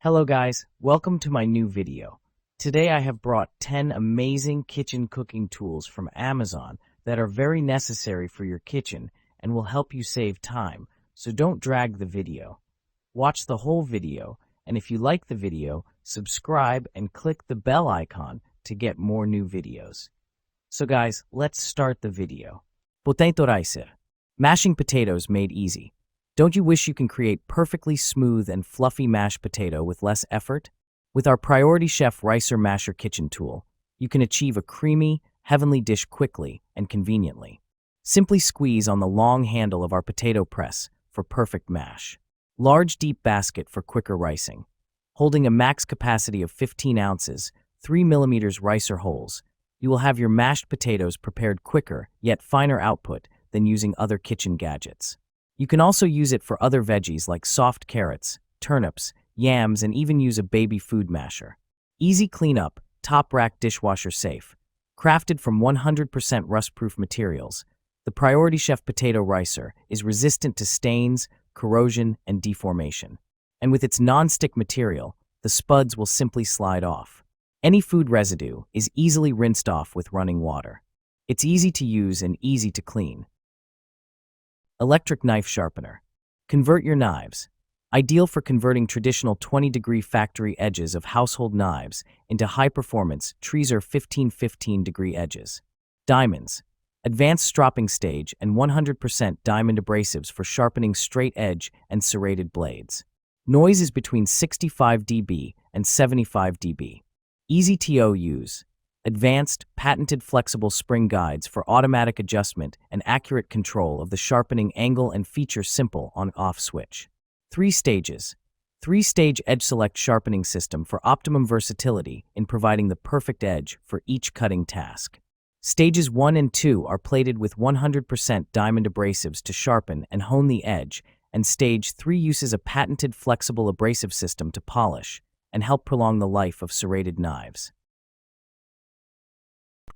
Hello guys, welcome to my new video. Today I have brought 10 amazing kitchen cooking tools from Amazon that are very necessary for your kitchen and will help you save time, so don't drag the video. Watch the whole video, and if you like the video, subscribe and click the bell icon to get more new videos. So guys, let's start the video. Potato ricer. Mashing potatoes made easy. Don't you wish you can create perfectly smooth and fluffy mashed potato with less effort? With our Priority Chef Ricer Masher kitchen tool, you can achieve a creamy, heavenly dish quickly and conveniently. Simply squeeze on the long handle of our potato press for perfect mash. Large deep basket for quicker ricing. Holding a max capacity of 15 ounces, 3 mm ricer holes, you will have your mashed potatoes prepared quicker yet finer output than using other kitchen gadgets. You can also use it for other veggies like soft carrots, turnips, yams, and even use a baby food masher. Easy cleanup, top rack dishwasher safe. Crafted from 100% rust-proof materials, the Priority Chef Potato Ricer is resistant to stains, corrosion, and deformation. And with its non-stick material, the spuds will simply slide off. Any food residue is easily rinsed off with running water. It's easy to use and easy to clean. Electric knife sharpener. Convert your knives. Ideal for converting traditional 20-degree factory edges of household knives into high-performance Treaser 1515-degree edges. Diamonds. Advanced stropping stage and 100% diamond abrasives for sharpening straight edge and serrated blades. Noise is between 65 dB and 75 dB. Easy to use. Advanced, patented flexible spring guides for automatic adjustment and accurate control of the sharpening angle and feature simple on-off switch. 3 stages. 3-stage edge select sharpening system for optimum versatility in providing the perfect edge for each cutting task. Stages 1 and 2 are plated with 100% diamond abrasives to sharpen and hone the edge, and Stage 3 uses a patented flexible abrasive system to polish and help prolong the life of serrated knives.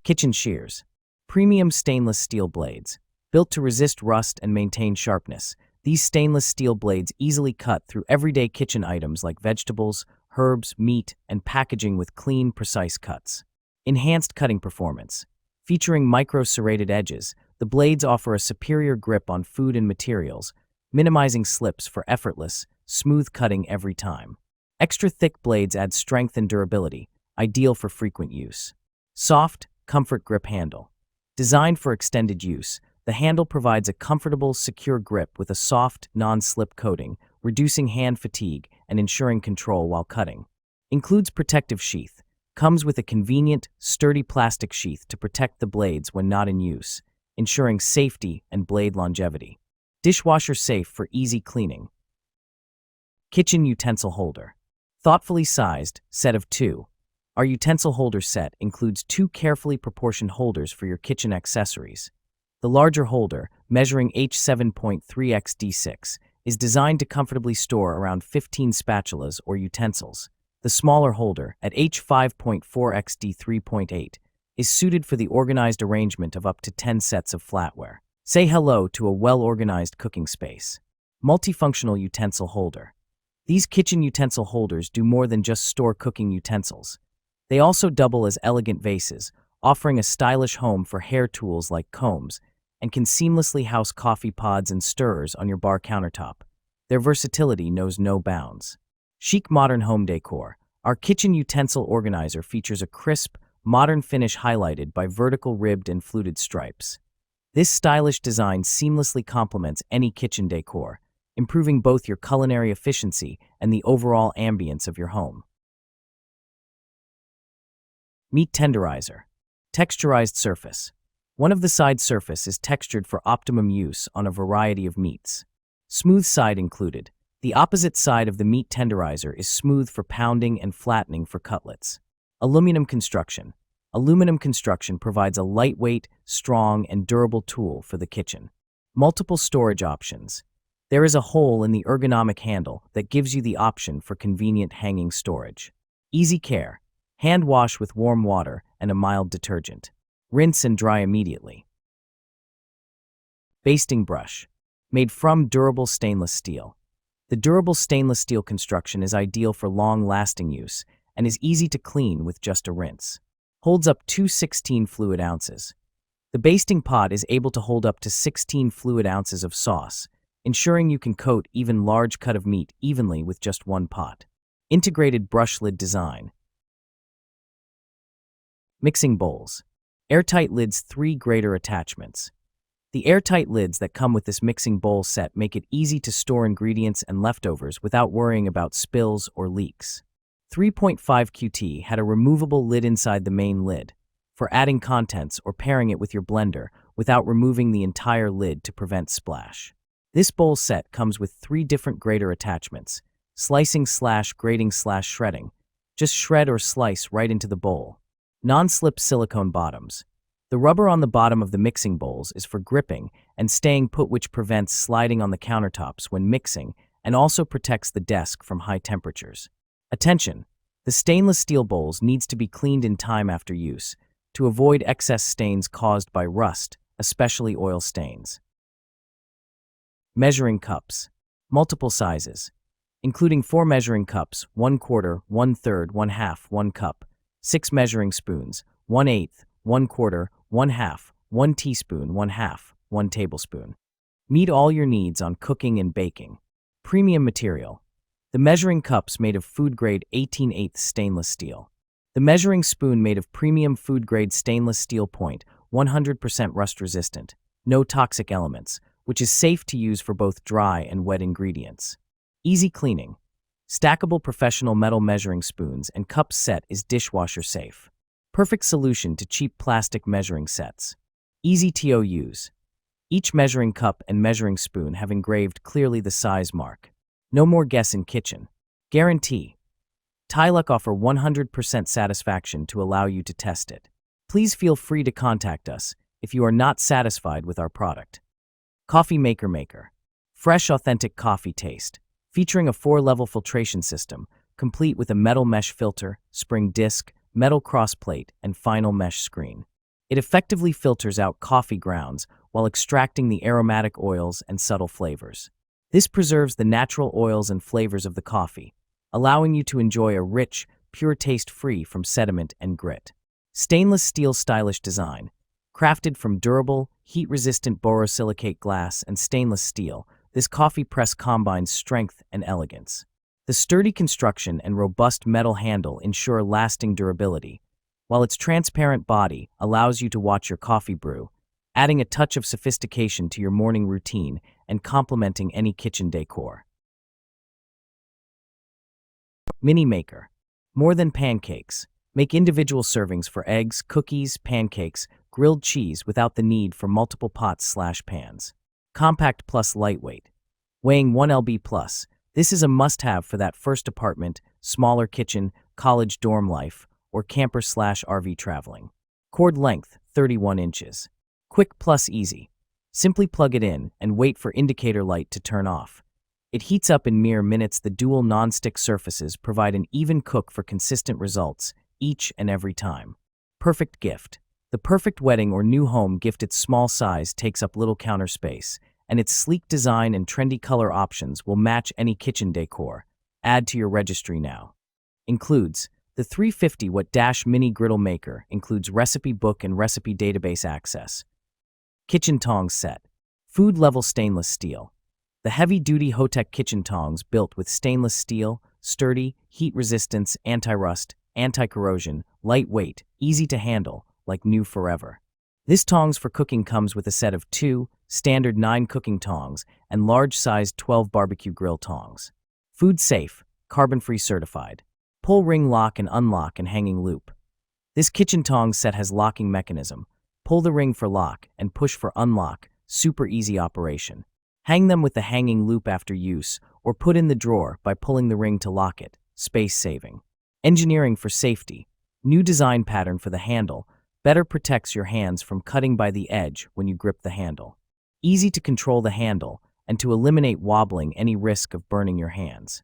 Kitchen shears. Premium stainless steel blades. Built to resist rust and maintain sharpness, these stainless steel blades easily cut through everyday kitchen items like vegetables, herbs, meat, and packaging with clean, precise cuts. Enhanced cutting performance. Featuring micro-serrated edges, the blades offer a superior grip on food and materials, minimizing slips for effortless, smooth cutting every time. Extra thick blades add strength and durability, ideal for frequent use. Soft, comfort grip handle. Designed for extended use, the handle provides a comfortable, secure grip with a soft, non-slip coating, reducing hand fatigue and ensuring control while cutting. Includes protective sheath. Comes with a convenient, sturdy plastic sheath to protect the blades when not in use, ensuring safety and blade longevity. Dishwasher safe for easy cleaning. Kitchen utensil holder. Thoughtfully sized, set of 2. Our utensil holder set includes 2 carefully proportioned holders for your kitchen accessories. The larger holder, measuring H7.3 x D6, is designed to comfortably store around 15 spatulas or utensils. The smaller holder, at H5.4 x D3.8, is suited for the organized arrangement of up to 10 sets of flatware. Say hello to a well-organized cooking space. Multifunctional utensil holder. These kitchen utensil holders do more than just store cooking utensils. They also double as elegant vases, offering a stylish home for hair tools like combs, and can seamlessly house coffee pods and stirrers on your bar countertop. Their versatility knows no bounds. Chic modern home decor. Our kitchen utensil organizer features a crisp, modern finish highlighted by vertical ribbed and fluted stripes. This stylish design seamlessly complements any kitchen decor, improving both your culinary efficiency and the overall ambience of your home. Meat tenderizer. Texturized surface. One of the side surface is textured for optimum use on a variety of meats. Smooth side included. The opposite side of the meat tenderizer is smooth for pounding and flattening for cutlets. Aluminum construction. Aluminum construction provides a lightweight, strong, and durable tool for the kitchen. Multiple storage options. There is a hole in the ergonomic handle that gives you the option for convenient hanging storage. Easy care. Hand wash with warm water and a mild detergent. Rinse and dry immediately. Basting brush. Made from durable stainless steel. The durable stainless steel construction is ideal for long-lasting use and is easy to clean with just a rinse. Holds up 216 fluid ounces. The basting pot is able to hold up to 16 fluid ounces of sauce, ensuring you can coat even large cut of meat evenly with just one pot. Integrated brush lid design. Mixing bowls. Airtight lids, 3 greater attachments. The airtight lids that come with this mixing bowl set make it easy to store ingredients and leftovers without worrying about spills or leaks. 3.5 QT had a removable lid inside the main lid for adding contents or pairing it with your blender without removing the entire lid to prevent splash. This bowl set comes with 3 different grater attachments: slicing / grating / shredding. Just shred or slice right into the bowl. Non-slip silicone bottoms. The rubber on the bottom of the mixing bowls is for gripping and staying put, which prevents sliding on the countertops when mixing and also protects the desk from high temperatures. Attention! The stainless steel bowls needs to be cleaned in time after use to avoid excess stains caused by rust, especially oil stains. Measuring cups. Multiple sizes, including 4 measuring cups, 1/4, 1/3, 1/2, 1 cup, 6 measuring spoons, 1/8, 1/4, 1/2, 1 teaspoon, 1/2, 1 tablespoon. Meet all your needs on cooking and baking. Premium material. The measuring cups made of food-grade 18/8 stainless steel. The measuring spoon made of premium food-grade stainless steel point, 100% rust-resistant, no toxic elements, which is safe to use for both dry and wet ingredients. Easy cleaning. Stackable professional metal measuring spoons and cups set is dishwasher safe. Perfect solution to cheap plastic measuring sets. Easy to use. Each measuring cup and measuring spoon have engraved clearly the size mark. No more guess in kitchen. Guarantee. Tyluk offer 100% satisfaction to allow you to test it. Please feel free to contact us if you are not satisfied with our product. Coffee Maker. Fresh, authentic coffee taste. Featuring a 4-level filtration system, complete with a metal mesh filter, spring disc, metal crossplate, and final mesh screen. It effectively filters out coffee grounds while extracting the aromatic oils and subtle flavors. This preserves the natural oils and flavors of the coffee, allowing you to enjoy a rich, pure taste free from sediment and grit. Stainless steel stylish design. Crafted from durable, heat-resistant borosilicate glass and stainless steel, this coffee press combines strength and elegance. The sturdy construction and robust metal handle ensure lasting durability, while its transparent body allows you to watch your coffee brew, adding a touch of sophistication to your morning routine and complementing any kitchen decor. Mini Maker. More than pancakes. Make individual servings for eggs, cookies, pancakes, grilled cheese without the need for multiple pots / pans. Compact plus lightweight. Weighing 1 lb plus. This is a must-have for that first apartment, smaller kitchen, college dorm life, or camper / RV traveling. Cord length, 31 inches. Quick plus easy. Simply plug it in and wait for indicator light to turn off. It heats up in mere minutes. The dual non-stick surfaces provide an even cook for consistent results each and every time. Perfect gift. The perfect wedding or new home gift. Its small size takes up little counter space, and its sleek design and trendy color options will match any kitchen decor. Add to your registry now. Includes the 350-watt mini griddle maker. Includes recipe book and recipe database access. Kitchen tongs set. Food-level stainless steel. The heavy-duty Hotech kitchen tongs built with stainless steel, sturdy, heat resistance, anti-rust, anti-corrosion, lightweight, easy to handle, like new forever. This tongs for cooking comes with a set of 2 standard 9 cooking tongs and large-sized 12 barbecue grill tongs. Food safe, carbon-free certified. Pull ring lock and unlock and hanging loop. This kitchen tongs set has locking mechanism. Pull the ring for lock and push for unlock, super easy operation. Hang them with the hanging loop after use, or put in the drawer by pulling the ring to lock it, space saving. Engineering for safety. New design pattern for the handle, better protects your hands from cutting by the edge when you grip the handle. Easy to control the handle and to eliminate wobbling, any risk of burning your hands.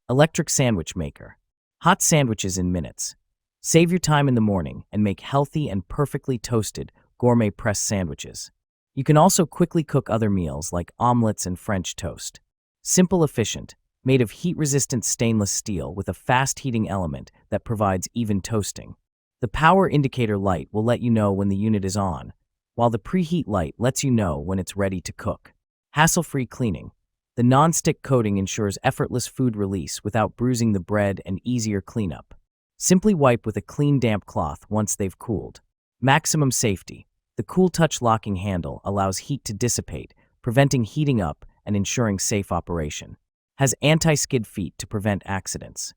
Electric sandwich maker. Hot sandwiches in minutes. Save your time in the morning and make healthy and perfectly toasted gourmet pressed sandwiches. You can also quickly cook other meals like omelets and French toast. Simple, efficient, made of heat-resistant stainless steel with a fast heating element that provides even toasting. The power indicator light will let you know when the unit is on, while the preheat light lets you know when it's ready to cook. Hassle-free cleaning. The non-stick coating ensures effortless food release without bruising the bread and easier cleanup. Simply wipe with a clean, damp cloth once they've cooled. Maximum safety. The Cool Touch locking handle allows heat to dissipate, preventing heating up and ensuring safe operation. Has anti-skid feet to prevent accidents.